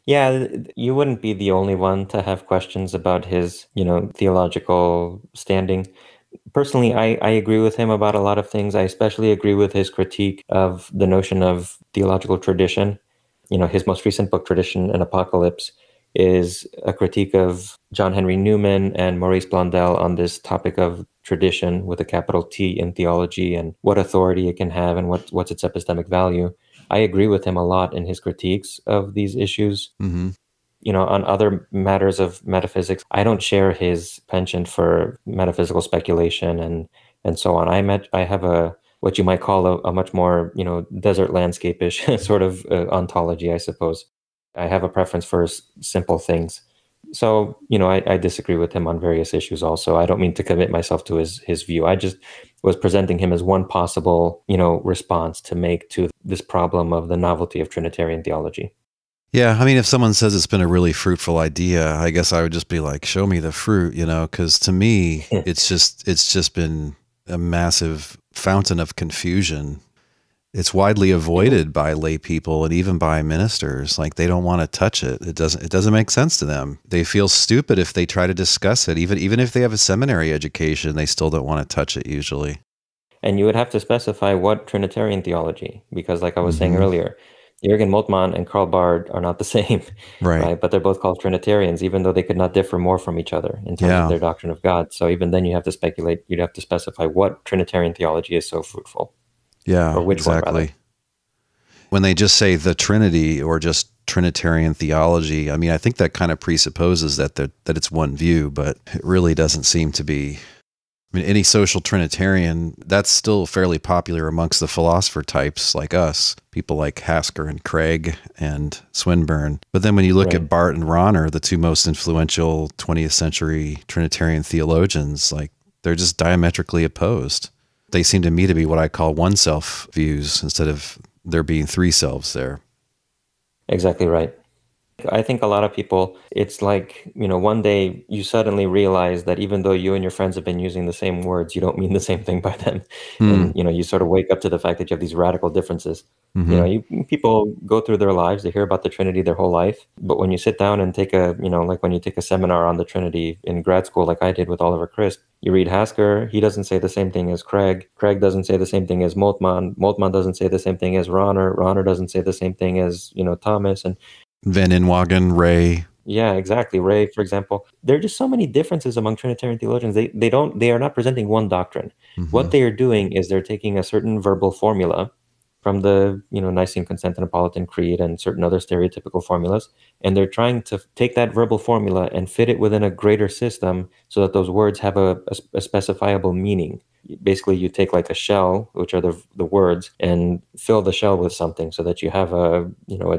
Yeah, you wouldn't be the only one to have questions about his, theological standing. Personally, I agree with him about a lot of things. I especially agree with his critique of the notion of theological tradition. His most recent book, Tradition and Apocalypse, is a critique of John Henry Newman and Maurice Blondel on this topic of tradition with a capital T in theology and what authority it can have and what's its epistemic value. I agree with him a lot in his critiques of these issues. Mm-hmm. On other matters of metaphysics, I don't share his penchant for metaphysical speculation and so on. I have what you might call a much more, desert landscape-ish sort of ontology, I suppose. I have a preference for simple things. So, I disagree with him on various issues also. I don't mean to commit myself to his view. I just was presenting him as one possible, response to make to this problem of the novelty of Trinitarian theology. Yeah, I mean, if someone says it's been a really fruitful idea, I guess I would just be like, show me the fruit, because to me, it's just been a massive fountain of confusion. It's widely avoided by lay people and even by ministers. Like, they don't want to touch it. It doesn't make sense to them. They feel stupid if they try to discuss it. Even if they have a seminary education, they still don't want to touch it usually. And you would have to specify what Trinitarian theology, because like I was saying earlier, Jürgen Moltmann and Karl Barth are not the same, right? But they're both called Trinitarians, even though they could not differ more from each other in terms of their doctrine of God. So even then you have to speculate, you'd have to specify what Trinitarian theology is so fruitful. Yeah, or which exactly. one, rather. When they just say the Trinity or just Trinitarian theology, I mean, I think that kind of presupposes that it's one view, but it really doesn't seem to be. I mean, any social Trinitarian, that's still fairly popular amongst the philosopher types like us, people like Hasker and Craig and Swinburne. But then when you look at Barth and Rahner, the two most influential 20th century Trinitarian theologians, like, they're just diametrically opposed. They seem to me to be what I call one self views instead of there being three selves there. Exactly right. I think a lot of people, it's like, one day you suddenly realize that even though you and your friends have been using the same words, you don't mean the same thing by them. And, you sort of wake up to the fact that you have these radical differences. People go through their lives, they hear about the Trinity their whole life. But when you sit down and take like when you take a seminar on the Trinity in grad school, like I did with Oliver Christ, you read Hasker, he doesn't say the same thing as Craig. Craig doesn't say the same thing as Moltmann. Moltmann doesn't say the same thing as Rahner. Rahner doesn't say the same thing as, Thomas. And Van Inwagen, Ray. Yeah, exactly. Ray, for example. There are just so many differences among Trinitarian theologians. They are not presenting one doctrine. What they are doing is they're taking a certain verbal formula from the, Nicene Constantinopolitan Creed and certain other stereotypical formulas, and they're trying to take that verbal formula and fit it within a greater system so that those words have a specifiable meaning. Basically, you take like a shell, which are the words, and fill the shell with something so that you have a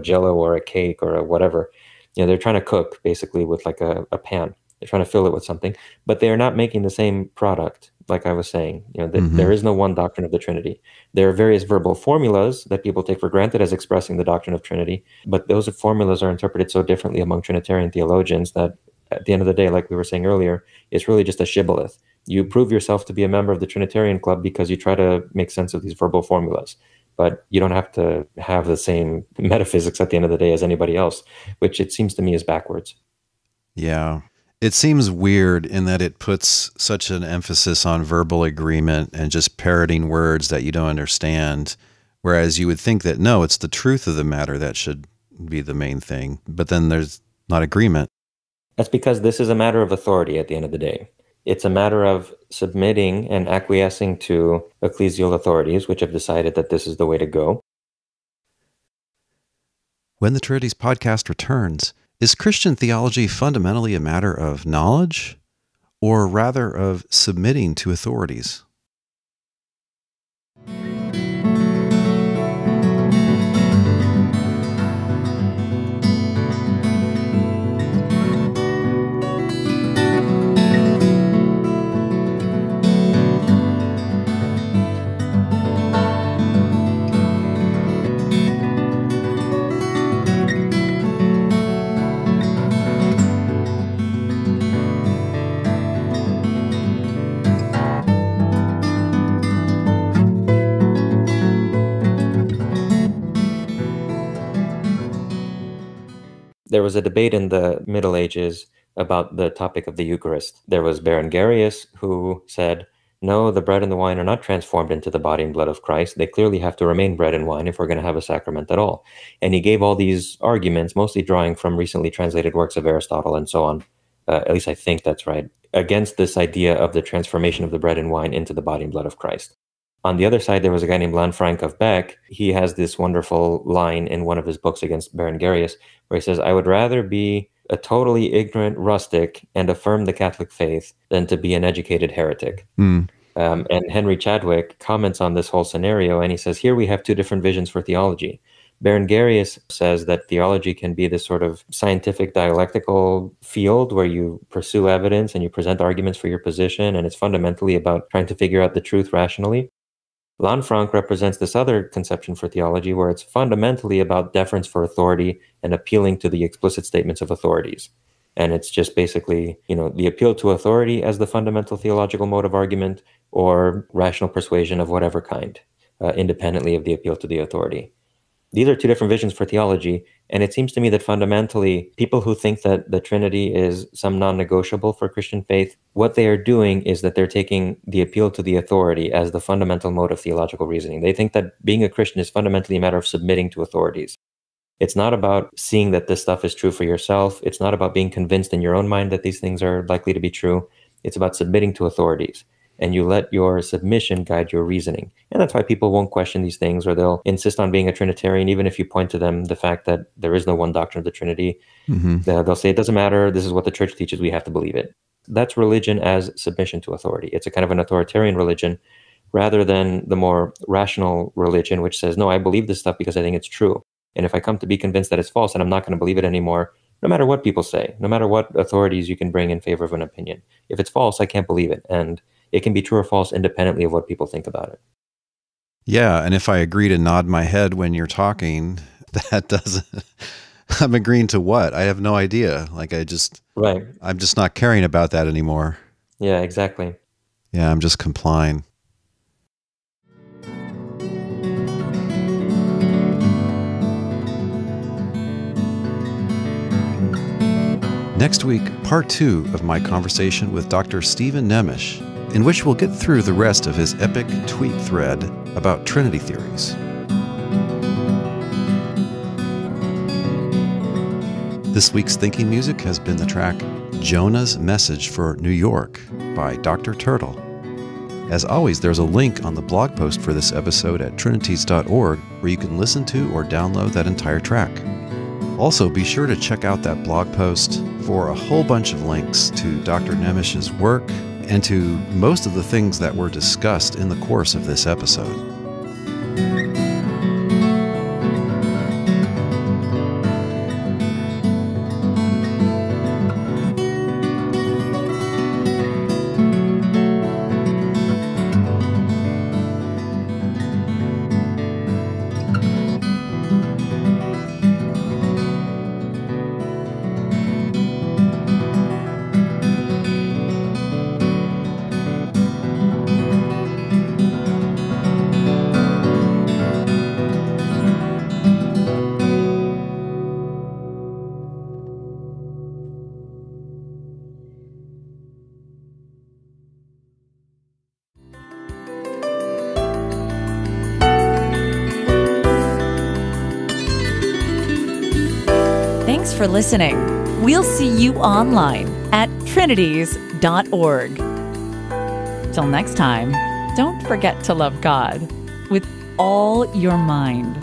jello or a cake or a whatever. They're trying to cook basically with like a pan. They're trying to fill it with something, but they are not making the same product. Like I was saying, there is no one doctrine of the Trinity. There are various verbal formulas that people take for granted as expressing the doctrine of Trinity, but those formulas are interpreted so differently among Trinitarian theologians that at the end of the day, like we were saying earlier, it's really just a shibboleth. You prove yourself to be a member of the Trinitarian club because you try to make sense of these verbal formulas. but you don't have to have the same metaphysics at the end of the day as anybody else, which it seems to me is backwards. Yeah. It seems weird in that it puts such an emphasis on verbal agreement and just parroting words that you don't understand, whereas you would think that, no, it's the truth of the matter that should be the main thing, but then there's not agreement. That's because this is a matter of authority at the end of the day. It's a matter of submitting and acquiescing to ecclesial authorities, which have decided that this is the way to go. When the Trinities podcast returns, is Christian theology fundamentally a matter of knowledge, or rather of submitting to authorities? There was a debate in the Middle Ages about the topic of the Eucharist. There was Berengarius who said, no, the bread and the wine are not transformed into the body and blood of Christ. They clearly have to remain bread and wine if we're going to have a sacrament at all. And he gave all these arguments, mostly drawing from recently translated works of Aristotle and so on. At least I think that's right, against this idea of the transformation of the bread and wine into the body and blood of Christ. On the other side, there was a guy named Lanfranc of Beck. He has this wonderful line in one of his books against Berengarius, where he says, I would rather be a totally ignorant rustic and affirm the Catholic faith than to be an educated heretic. And Henry Chadwick comments on this whole scenario, and he says, here we have two different visions for theology. Berengarius says that theology can be this sort of scientific dialectical field where you pursue evidence and you present arguments for your position, and it's fundamentally about trying to figure out the truth rationally. Lanfranc represents this other conception for theology where it's fundamentally about deference for authority and appealing to the explicit statements of authorities. And it's just basically, the appeal to authority as the fundamental theological mode of argument, or rational persuasion of whatever kind, independently of the appeal to the authority. These are two different visions for theology, and it seems to me that fundamentally, people who think that the Trinity is some non-negotiable for Christian faith, what they are doing is that they're taking the appeal to the authority as the fundamental mode of theological reasoning. They think that being a Christian is fundamentally a matter of submitting to authorities. It's not about seeing that this stuff is true for yourself. It's not about being convinced in your own mind that these things are likely to be true. It's about submitting to authorities. And you let your submission guide your reasoning. And that's why people won't question these things, or they'll insist on being a Trinitarian, even if you point to them the fact that there is no one doctrine of the Trinity. They'll say, it doesn't matter, this is what the church teaches, we have to believe it. That's religion as submission to authority. It's a kind of an authoritarian religion, rather than the more rational religion, which says, no, I believe this stuff because I think it's true. And if I come to be convinced that it's false, then I'm not going to believe it anymore, no matter what people say, no matter what authorities you can bring in favor of an opinion. If it's false, I can't believe it. And it can be true or false independently of what people think about it. Yeah, and if I agree to nod my head when you're talking, that doesn't... I'm agreeing to what? I have no idea. Right. I'm just not caring about that anymore. Yeah, exactly. Yeah, I'm just complying. Next week, part 2 of my conversation with Dr. Stephen Nemes, in which we'll get through the rest of his epic tweet thread about Trinity theories. This week's thinking music has been the track Jonah's Message for New York by Dr. Turtle. As always, there's a link on the blog post for this episode at trinities.org where you can listen to or download that entire track. Also, be sure to check out that blog post for a whole bunch of links to Dr. Nemes's work and to most of the things that were discussed in the course of this episode. Thanks for listening. We'll see you online at trinities.org. Till next time, don't forget to love God with all your mind.